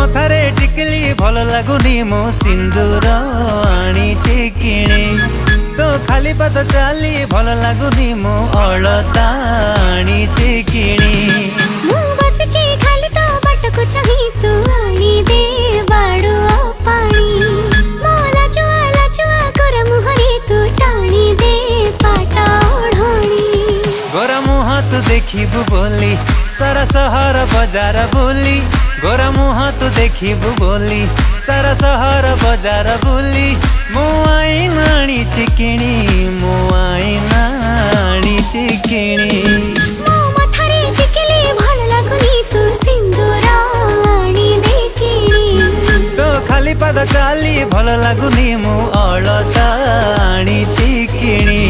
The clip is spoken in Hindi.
मथारे टिकली भल लगुनी मो सिंदूर आनीची किणी तो खाली पाद चाली भल लगुनी मो अलता आनीची किणी मु बसची खाली तो बाटको चाही तू आनी दे बाडू पानी मोला चुआ कर मुहरे तू टाणी दे पाटा ओढणी गोरा मुह तू देखिबु बोली सारा सहर बजार बोली गोरा मुह तू देखिबु बोली सारा सहर बजार बोली मो आईना आनीची किणी मो आईना आनीची किणी मो मथारे टिकली भल लगुनी तू सिंदूर आनी दे किणी तो खाली पाद चाली भल लगुनी मो अलता आनीची किणी।